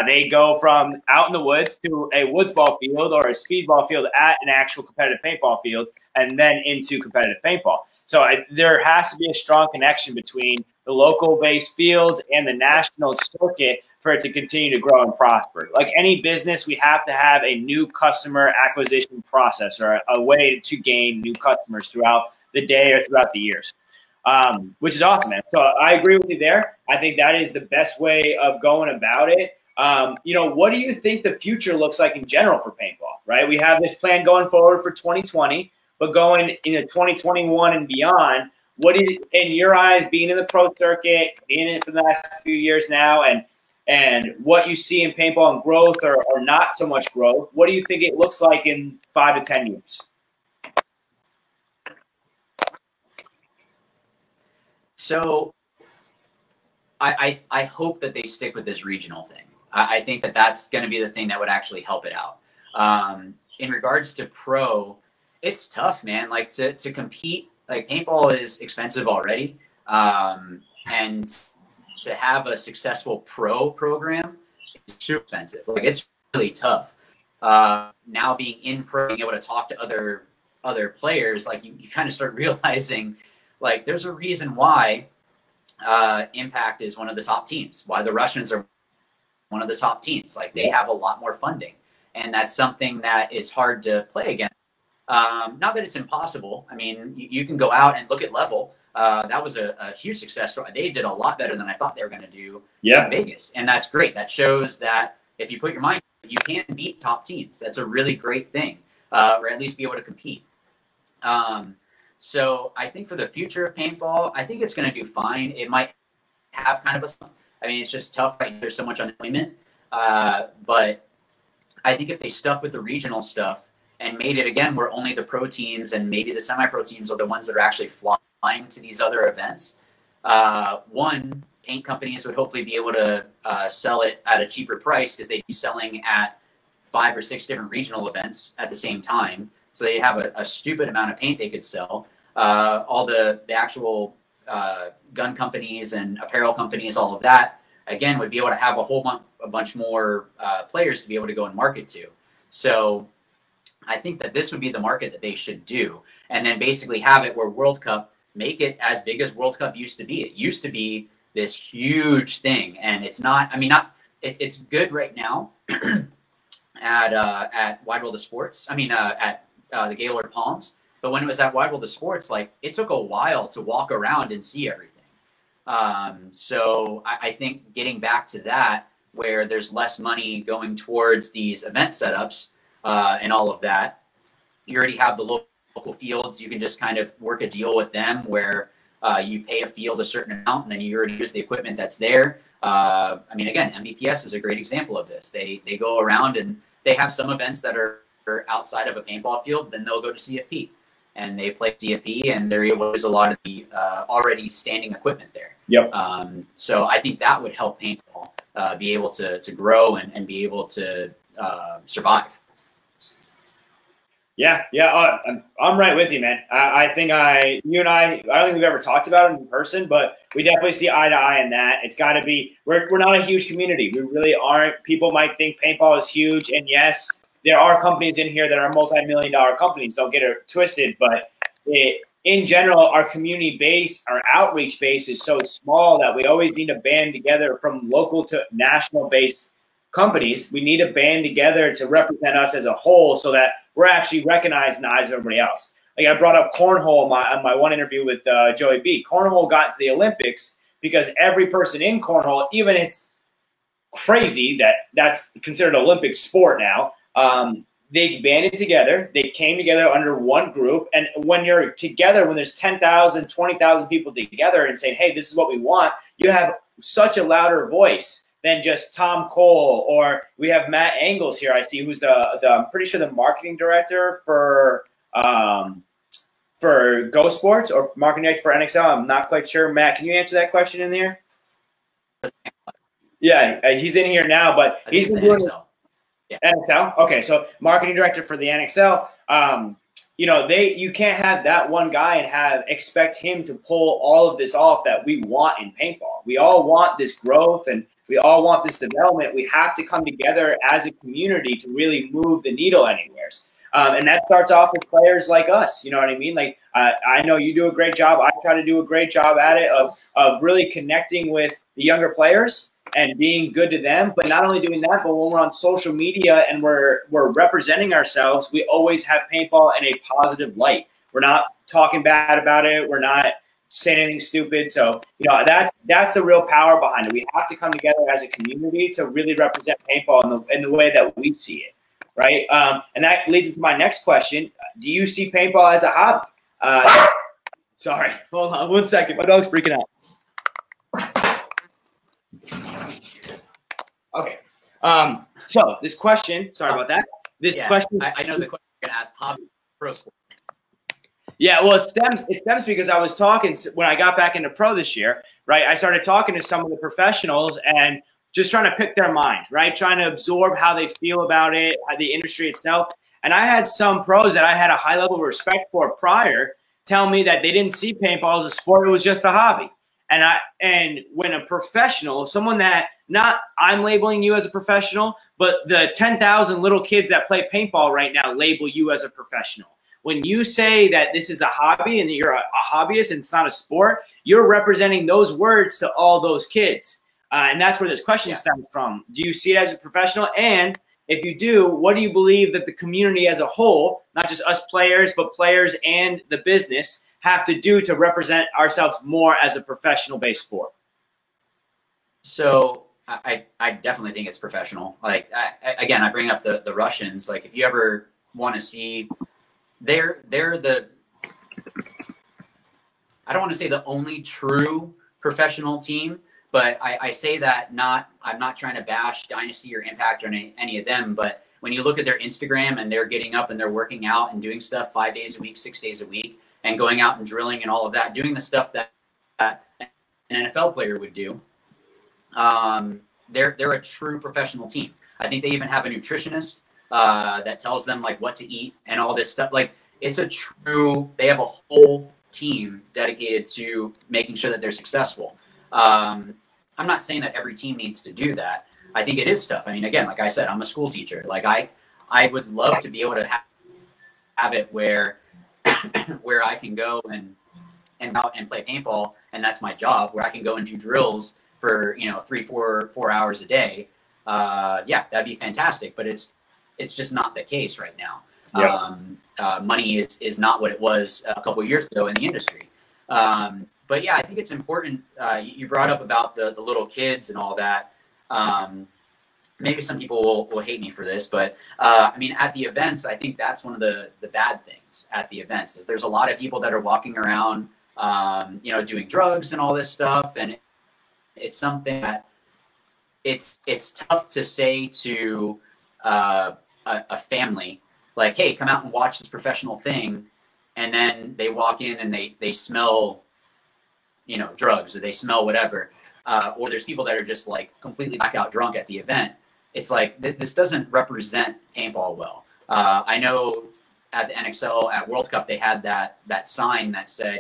they go from out in the woods to a woods ball field or a speedball field at an actual competitive paintball field, and then into competitive paintball. So there has to be a strong connection between the local-based fields and the national circuit for it to continue to grow and prosper. Like any business, we have to have a new customer acquisition process, or a way to gain new customers throughout the day or throughout the years, which is awesome, man. So I agree with you there. I think that is the best way of going about it. You know, what do you think the future looks like in general for paintball, right? We have this plan going forward for 2020, but going into 2021 and beyond, what is, in your eyes, being in the pro circuit, being in it for the last few years now, and what you see in paintball and growth or not so much growth, what do you think it looks like in 5 to 10 years? So I hope that they stick with this regional thing. I think that that's going to be the thing that would actually help it out. In regards to pro, it's tough, man. Like to compete, like paintball is expensive already. And to have a successful pro program is too expensive. Like it's really tough. Now being in pro, being able to talk to other players, like you kind of start realizing like there's a reason why Impact is one of the top teams, why the Russians are one of the top teams. Like they have a lot more funding, and that's something that is hard to play against. Not that it's impossible. I mean, you can go out and look at Level. That was a huge success story. They did a lot better than I thought they were going to do in Vegas. And that's great. That shows that if you put your mind, you can beat top teams. That's a really great thing, or at least be able to compete. So I think for the future of paintball, I think it's going to do fine. It might have kind of I mean, it's just tough right now. There's so much unemployment. But I think if they stuck with the regional stuff and made it, again, where only the pro teams and maybe the semi-pro teams are the ones that are actually flying to these other events, one, paint companies would hopefully be able to sell it at a cheaper price because they'd be selling at 5 or 6 different regional events at the same time. So they have a stupid amount of paint they could sell. All the actual gun companies and apparel companies, all of that, again, would be able to have a bunch more players to be able to go and market to. So I think that this would be the market that they should do. And then basically have it where World Cup, make it as big as World Cup used to be. It used to be this huge thing. And it's not, I mean, it's good right now at Wide World of Sports. I mean, at the Gaylord Palms. But when it was at Wide World of Sports, like it took a while to walk around and see everything. So I think getting back to that, where there's less money going towards these event setups and all of that, you already have the local fields. You can just kind of work a deal with them where you pay a field a certain amount and then you already use the equipment that's there. I mean, again, MVPS is a great example of this. They go around and they have some events that are outside of a paintball field, then they'll go to CFP. And they play CFP, and there was a lot of the already standing equipment there. Yep. So I think that would help paintball be able to grow and be able to survive. Yeah, I'm right with you, man. I think you and I don't think we've ever talked about it in person, but we definitely see eye to eye in that. It's got to be, we're not a huge community. We really aren't. People might think paintball is huge, and yes, there are companies in here that are multi-million-dollar companies. Don't get it twisted, but in general, our community base, our outreach base is so small that we always need to band together from local to national-based companies. We need to band together to represent us as a whole so that we're actually recognized in the eyes of everybody else. like I brought up cornhole on my one interview with Joey B. Cornhole got into the Olympics because every person in cornhole, even it's crazy that that's considered an Olympic sport now. They banded together. They came together under one group. And when you're together, when there's 10,000, 20,000 people together and saying, hey, this is what we want, you have such a louder voice than just Tom Cole, or we have Matt Angles here, I see, who's the I'm pretty sure the marketing director for Go Sports, or marketing director for NXL. I'm not quite sure. Matt, can you answer that question in there? Yeah, he's in here now, but he's been doing NXL. Yeah. NXL. Okay, so marketing director for the NXL. You know, you can't have that one guy and expect him to pull all of this off that we want in paintball. We all want this growth and we all want this development. We have to come together as a community to really move the needle anywhere. And that starts off with players like us. You know what I mean? Like, I know you do a great job. I try to do a great job at it of really connecting with the younger players and being good to them. But not only doing that, but when we're on social media and we're representing ourselves, we always have paintball in a positive light. We're not talking bad about it. We're not saying anything stupid. So, you know, that's the real power behind it. We have to come together as a community to really represent paintball in the way that we see it, right? And that leads into my next question. Do you see paintball as a hobby? Sorry, hold on 1 second. My dog's freaking out. Okay. So this question, sorry about that. This question. I know the question you're going to ask, hobby, pro sport. Yeah, well, it stems because I was talking when I got back into pro this year, right? I started talking to some of the professionals and just trying to pick their mind, right? Trying to absorb how they feel about it, the industry itself. And I had some pros that I had a high level of respect for prior tell me that they didn't see paintball as a sport, it was just a hobby. And when a professional, someone that I'm labeling you as a professional, but the 10,000 little kids that play paintball right now label you as a professional. When you say that this is a hobby and that you're a hobbyist and it's not a sport, you're representing those words to all those kids. And that's where this question stems from. Do you see it as a professional? And if you do, what do you believe that the community as a whole, not just us players, but players and the business, have to do to represent ourselves more as a professional-based sport? So I definitely think it's professional. Like, again, I bring up the Russians. Like, if you ever want to see, they're the, I don't want to say the only true professional team, but I say that I'm not trying to bash Dynasty or Impact or any of them, but when you look at their Instagram and they're getting up and they're working out and doing stuff 5 days a week, 6 days a week, and going out and drilling and all of that, doing the stuff that an NFL player would do, they're a true professional team. I think they even have a nutritionist that tells them like what to eat and all this stuff. Like, it's they have a whole team dedicated to making sure that they're successful. I'm not saying that every team needs to do that. I think it is tough. I mean, again, like I said, I'm a school teacher. Like, I would love to be able to have it where I can go and out and play paintball, and that's my job, where I can go and do drills for 3-4 hours a day. Yeah, that'd be fantastic, but it's just not the case right now. Yeah. Money is not what it was a couple of years ago in the industry. But yeah, I think it's important. You brought up about the little kids and all that. Maybe some people will hate me for this, but I mean, at the events, I think that's one of the bad things at the events is there's a lot of people that are walking around, doing drugs and all this stuff. And it's something that it's tough to say to a family, like, hey, come out and watch this professional thing. And then they walk in and they smell, drugs, or they smell whatever. Or there's people that are just like completely blackout drunk at the event. It's like, this doesn't represent paintball well. I know at the NXL at World Cup, they had that sign that said,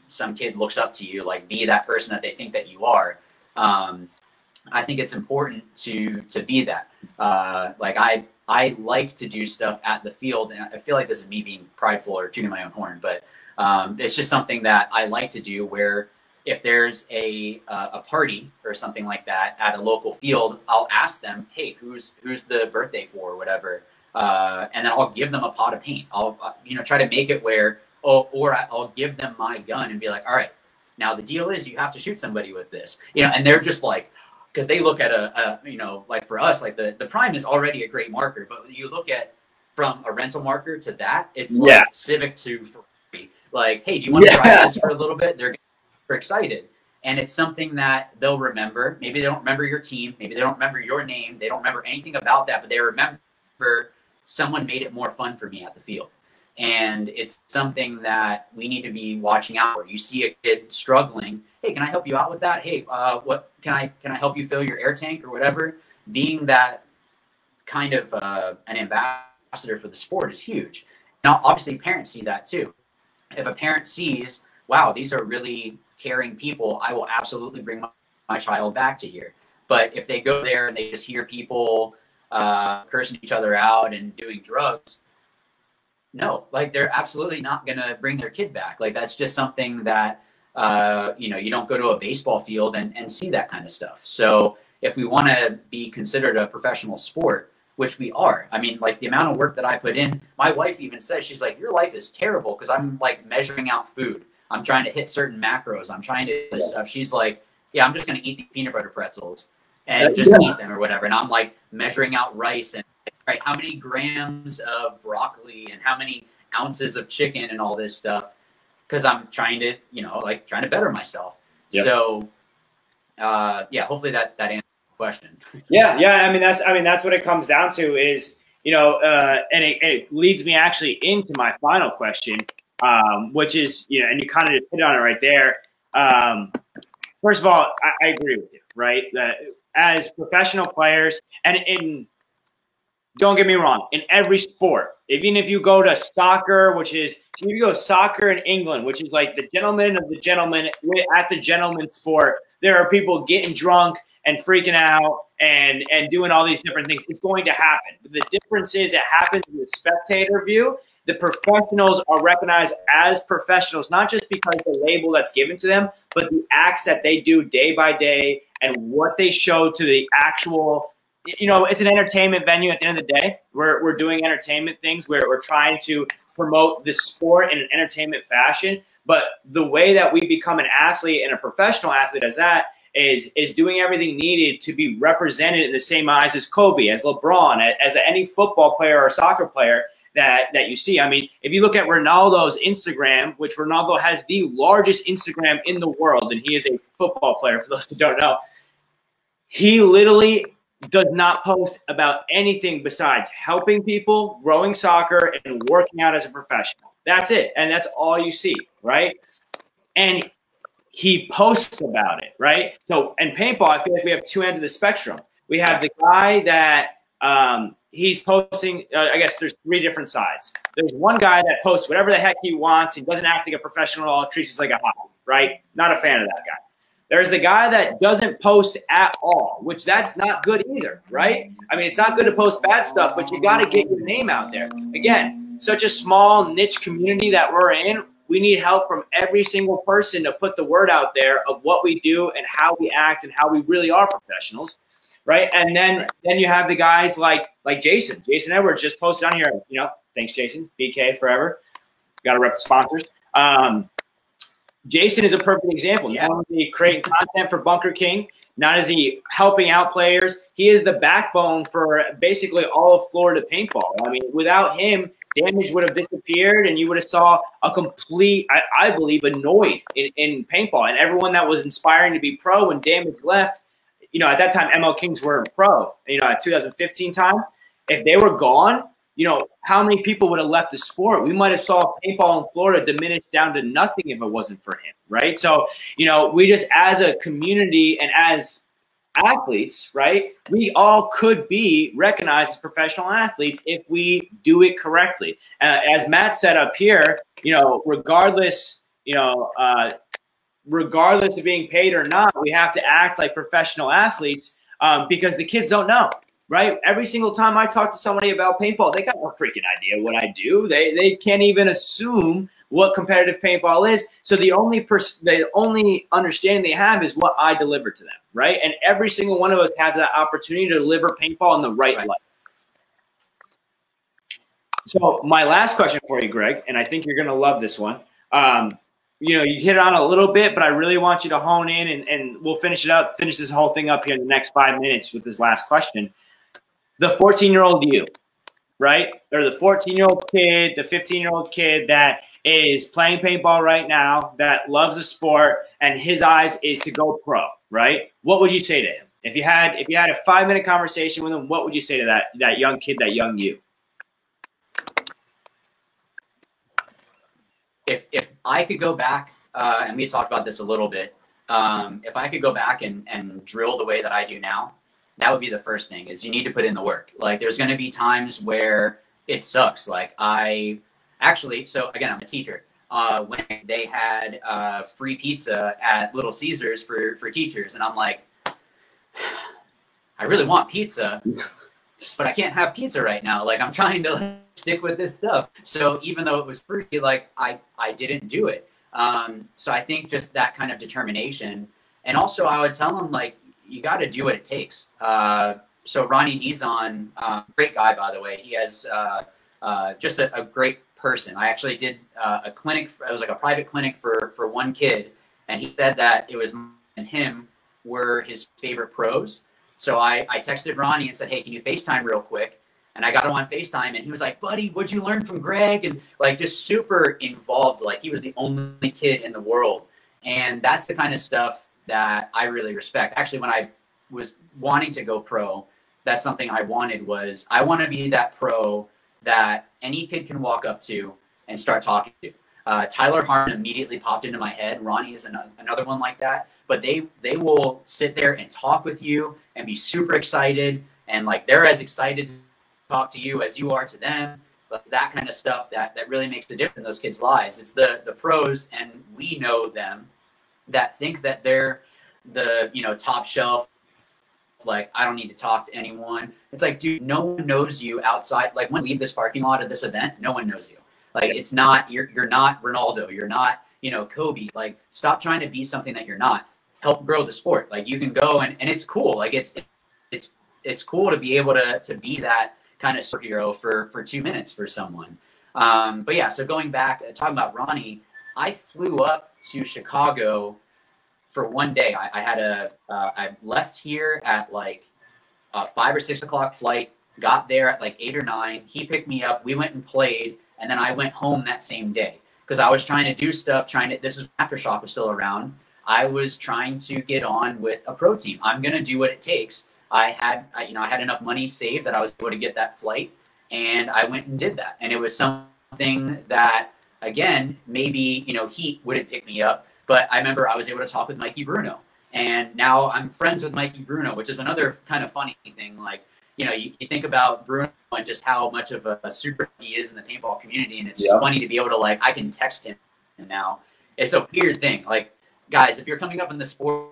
some kid looks up to you, like, be that person that they think that you are. I think it's important to be that. Like, I like to do stuff at the field, and I feel like this is me being prideful or tooting my own horn, but it's just something that I like to do, where if there's a party or something like that at a local field, I'll ask them, hey, who's the birthday for, or whatever, and then I'll give them a pot of paint. I'll try to make it where or I'll give them my gun and be like, all right, now the deal is you have to shoot somebody with this, you know, and they're just like, because they look at a, you know, like for us, like the prime is already a great marker, but you look at from a rental marker to that, it's like Civic to Ferrari. Like, hey, do you want to try this for a little bit? They're super excited. And it's something that they'll remember. Maybe they don't remember your team. Maybe they don't remember your name. They don't remember anything about that, but they remember someone made it more fun for me at the field. And it's something that we need to be watching out for. You see a kid struggling. Hey, can I help you out with that? Hey, what can I help you fill your air tank or whatever? Being that kind of an ambassador for the sport is huge. Now, obviously, parents see that too. If a parent sees, wow, these are really caring people, I will absolutely bring my child back to here. But if they go there and they just hear people cursing each other out and doing drugs, no, like they're absolutely not going to bring their kid back. Like that's just something that, you know, you don't go to a baseball field and see that kind of stuff. So if we want to be considered a professional sport, which we are, I mean, like the amount of work that I put in, my wife even says, she's like, your life is terrible because I'm like measuring out food. I'm trying to hit certain macros. I'm trying to do this stuff. She's like, yeah, I'm just going to eat these peanut butter pretzels and just eat them or whatever. And I'm like measuring out rice and right, how many grams of broccoli and how many ounces of chicken and all this stuff. Cause I'm trying to, you know, like trying to better myself. Yep. So, yeah, hopefully that answers the question. Yeah. I mean, that's what it comes down to is, you know, and it leads me actually into my final question. Which is, you know, and you kind of just hit on it right there. First of all, I agree with you, right? That as professional players, and don't get me wrong, in every sport, even if you go to soccer, which is, if you go soccer in England, which is like the gentleman of the gentleman at the gentleman sport, there are people getting drunk and freaking out and doing all these different things. It's going to happen. But the difference is it happens in the spectator view. The professionals are recognized as professionals, not just because of the label that's given to them, but the acts that they do day by day and what they show to the actual, you know, it's an entertainment venue at the end of the day. We're doing entertainment things where we're trying to promote the sport in an entertainment fashion. But the way that we become an athlete and a professional athlete as that is doing everything needed to be represented in the same eyes as Kobe, as LeBron, as any football player or soccer player that you see. I mean, if you look at Ronaldo's Instagram, which Ronaldo has the largest Instagram in the world, and he is a football player, for those who don't know, he literally does not post about anything besides helping people, growing soccer, and working out as a professional. That's it. And that's all you see, right? And he posts about it, right? So in paintball, I feel like we have two ends of the spectrum. We have the guy that he's posting, I guess there's three different sides. There's one guy that posts whatever the heck he wants. He doesn't act like a professional at all, treats us like a hobby, right? Not a fan of that guy. There's the guy that doesn't post at all, which that's not good either, right? I mean, it's not good to post bad stuff, but you got to get your name out there. Again, such a small niche community that we're in, we need help from every single person to put the word out there of what we do and how we act and how we really are professionals. Right. And then you have the guys like Jason Edwards just posted on here, you know, thanks, Jason, BK forever. Got to rep the sponsors. Jason is a perfect example. Not only is he creating content for Bunker King, not is he helping out players. He is the backbone for basically all of Florida paintball. I mean, without him, Damage would have disappeared and you would have saw a complete, I believe, annoyed in paintball. And everyone that was inspiring to be pro when Damage left, you know, at that time, MLKings were pro, you know, at 2015 time. If they were gone, you know, how many people would have left the sport? We might have saw paintball in Florida diminish down to nothing if it wasn't for him, right? So, you know, we just, as a community and as athletes, right, we all could be recognized as professional athletes if we do it correctly. As Matt said up here, you know, regardless of being paid or not, we have to act like professional athletes because the kids don't know, right? Every single time I talk to somebody about paintball, they got no freaking idea what I do. They can't even assume what competitive paintball is. So the only understanding they have is what I deliver to them, right? And every single one of us has that opportunity to deliver paintball in the right light. So my last question for you, Greg, and I think you're going to love this one. You know, you hit it on a little bit, but I really want you to hone in, and we'll finish this whole thing up here in the next 5 minutes with this last question. The 14-year-old you, right? Or the 14-year-old kid, the 15-year-old kid that is playing paintball right now, that loves the sport, and his eyes is to go pro, right? What would you say to him? If you had a 5-minute conversation with him, what would you say to that young kid, that young you? If I could go back, and we had talked about this a little bit, if I could go back and drill the way that I do now, that would be the first thing, is you need to put in the work. Like, there's going to be times where it sucks. Like, so again, I'm a teacher. When they had free pizza at Little Caesars for teachers, and I'm like, I really want pizza, but I can't have pizza right now. Like, I'm trying to stick with this stuff. So even though it was free, like, I didn't do it. So I think just that kind of determination. And also I would tell them, like, you got to do what it takes. So Ronnie Dizon, great guy, by the way. He has just a great person. I actually did a clinic. It was like a private clinic for one kid. And he said that it was and him were his favorite pros. So I texted Ronnie and said, hey, can you FaceTime real quick? And I got him on FaceTime, and he was like, buddy, what'd you learn from Greg? And like, just super involved. Like, he was the only kid in the world. And that's the kind of stuff that I really respect. Actually, when I was wanting to go pro, that's something I wanted, was I want to be that pro that any kid can walk up to and start talking to. Tyler Harmon immediately popped into my head. Ronnie is another one like that. But they will sit there and talk with you and be super excited. And like, they're as excited to talk to you as you are to them. But it's that kind of stuff that really makes a difference in those kids' lives. It's the pros, and we know them, that think that they're the, top shelf. Like, I don't need to talk to anyone. It's like, dude, no one knows you outside. Like, when you leave this parking lot at this event, no one knows you. Like, it's not, you're not Ronaldo. You're not, Kobe. Like, stop trying to be something that you're not. Help grow the sport. Like, you can go and it's cool. Like, it's cool to be able to be that kind of superhero for 2 minutes for someone. But yeah, so going back, talking about Ronnie, I flew up to Chicago for one day. I left here at like a 5 or 6 o'clock flight, got there at like 8 or 9. He picked me up. We went and played. And then I went home that same day because I was trying to do stuff, this is Aftershock was still around. I was trying to get on with a pro team. I'm going to do what it takes. I had enough money saved that I was able to get that flight, and I went and did that. And it was something that, again, maybe, Heat wouldn't pick me up, but I remember I was able to talk with Mikey Bruno, and now I'm friends with Mikey Bruno, which is another kind of funny thing. Like, you think about Bruno and just how much of a super he is in the paintball community. And it's funny to be able to, like, I can text him now. It's a weird thing. Like, guys, if you're coming up in the sport,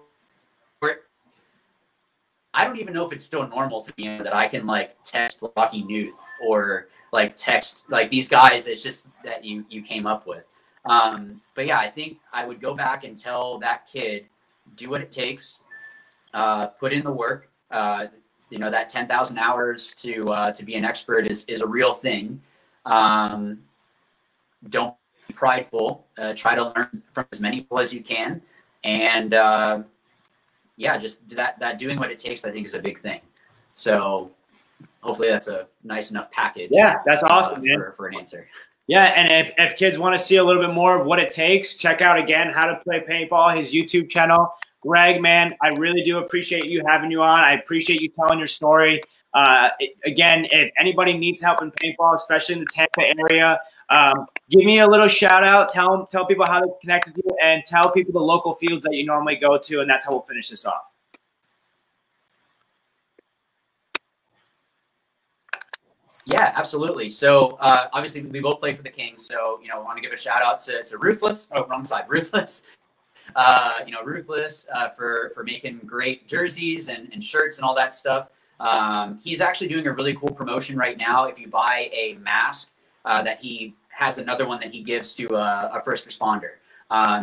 I don't even know if it's still normal to me that I can, like, text Rocky Newth or like text like these guys. It's just that you came up with. But yeah, I think I would go back and tell that kid, do what it takes, put in the work. That 10,000 hours to be an expert is a real thing. Don't be prideful. Try to learn from as many people as you can. And just that doing what it takes, I think, is a big thing. So hopefully that's a nice enough package. Yeah, that's awesome, man. For an answer. Yeah, and if kids want to see a little bit more of what it takes, check out, again, How to Play Paintball, his YouTube channel. Greg, man, I really do appreciate you having you on. I appreciate you telling your story. Again, if anybody needs help in paintball, especially in the Tampa area, give me a little shout out. Tell people how to connect with you, and tell people the local fields that you normally go to, and that's how we'll finish this off. Yeah, absolutely. So obviously we both play for the Kings. So, I want to give a shout out to Ruthless. Oh, wrong side, Ruthless. Ruthless for making great jerseys and shirts and all that stuff. He's actually doing a really cool promotion right now. If you buy a mask, that he has another one that he gives to a first responder.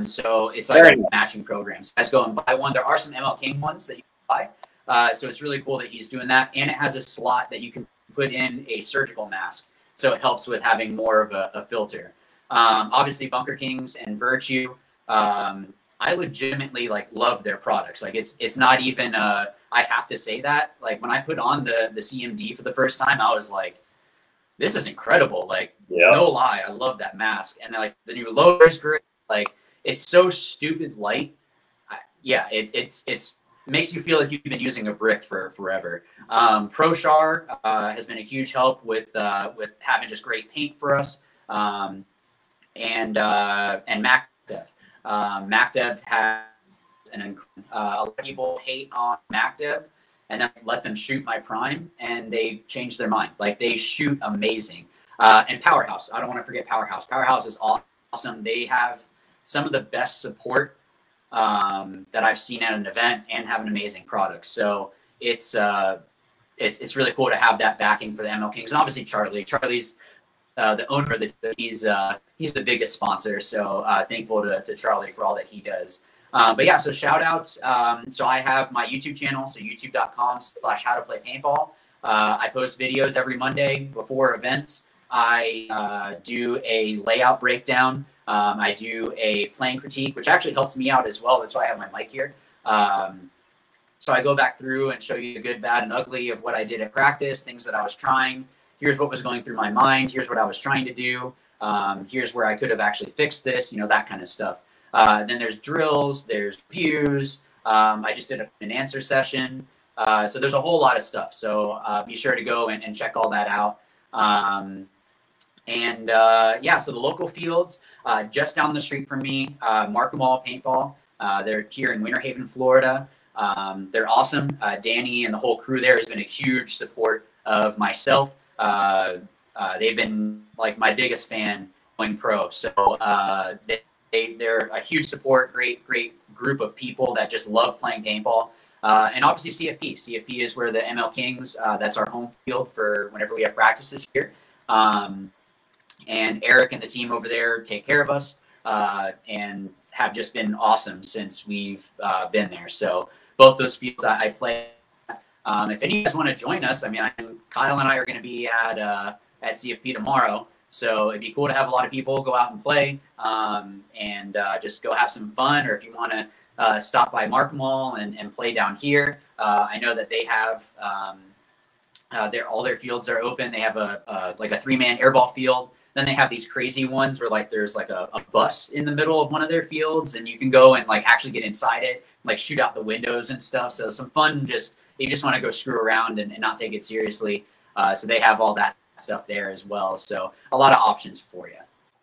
So it's like a matching program. So guys, go and buy one. There are some MLKing ones that you can buy. So it's really cool that he's doing that. And it has a slot that you can put in a surgical mask. so it helps with having more of a filter. Obviously, Bunker Kings and Virtue. I legitimately like love their products. Like it's not even I have to say that. Like when I put on the CMD for the first time, I was like, this is incredible. Like no lie, I love that mask. And like the new logo is great. Like it's so stupid light. Yeah, it's makes you feel like you've been using a brick for forever. ProShar has been a huge help with having just great paint for us. And MacDev. MacDev has a lot of people hate on MacDev, and then I let them shoot my prime, and they change their mind. Like they shoot amazing. And Powerhouse. I don't want to forget Powerhouse. Powerhouse is awesome. They have some of the best support that I've seen at an event, and have an amazing product. So it's really cool to have that backing for the MLKings, and obviously Charlie. Charlie's the owner of he's the biggest sponsor. So thankful to Charlie for all that he does. But yeah, so shout outs. So I have my YouTube channel, so youtube.com/howtoplaypaintball. I post videos every Monday before events. I do a layout breakdown. I do a playing critique, which actually helps me out as well. That's why I have my mic here. So I go back through and show you the good, bad, and ugly of what I did at practice, things that I was trying. Here's what was going through my mind. Here's what I was trying to do. Here's where I could have actually fixed this, that kind of stuff. Then there's drills, there's views. I just did an answer session. So there's a whole lot of stuff. So be sure to go and check all that out. Yeah, so the local fields, just down the street from me, Paintball Paintball. They're here in Winter Haven, Florida. They're awesome. Danny and the whole crew there has been a huge support of myself. They've been like my biggest fan going pro. So they're a huge support, great group of people that just love playing paintball. And obviously CFP. CFP is where the MLKings, that's our home field for whenever we have practices here. And Eric and the team over there take care of us and have just been awesome since we've been there. So both those fields I play. If any of you guys want to join us, I mean, Kyle and I are going to be at CFP tomorrow. So it'd be cool to have a lot of people go out and play and just go have some fun. Or if you want to stop by Mall and play down here, I know that they have all their fields are open. They have like a 3-man airball field. Then they have these crazy ones where like there's like a bus in the middle of one of their fields, and you can go and like actually get inside it, like shoot out the windows and stuff. So some fun, you just want to go screw around and not take it seriously. So they have all that stuff there as well. So a lot of options for you.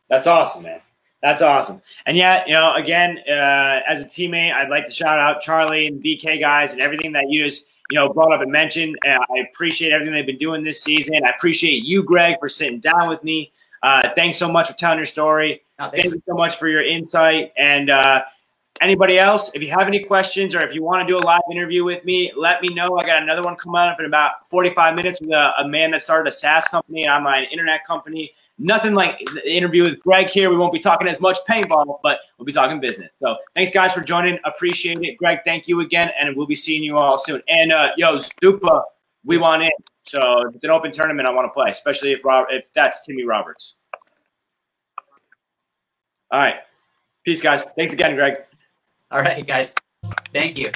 That's awesome, man. That's awesome. And yeah, again, as a teammate, I'd like to shout out Charlie and BK guys and everything that you just, brought up and mentioned. I appreciate everything they've been doing this season. I appreciate you, Greg, for sitting down with me. Thanks so much for telling your story. Thank you so much for your insight. And anybody else, if you have any questions or if you want to do a live interview with me, let me know. I got another one coming up in about 45 minutes with a man that started a SaaS company and I'm an internet company. Nothing like the interview with Greg here. We won't be talking as much paintball, but we'll be talking business. So thanks, guys, for joining. Appreciate it. Greg, thank you again, and we'll be seeing you all soon. And, Zupa, we want in. So if it's an open tournament, I want to play, especially if that's Timmy Roberts. All right. Peace, guys. Thanks again, Greg. All right, guys. Thank you.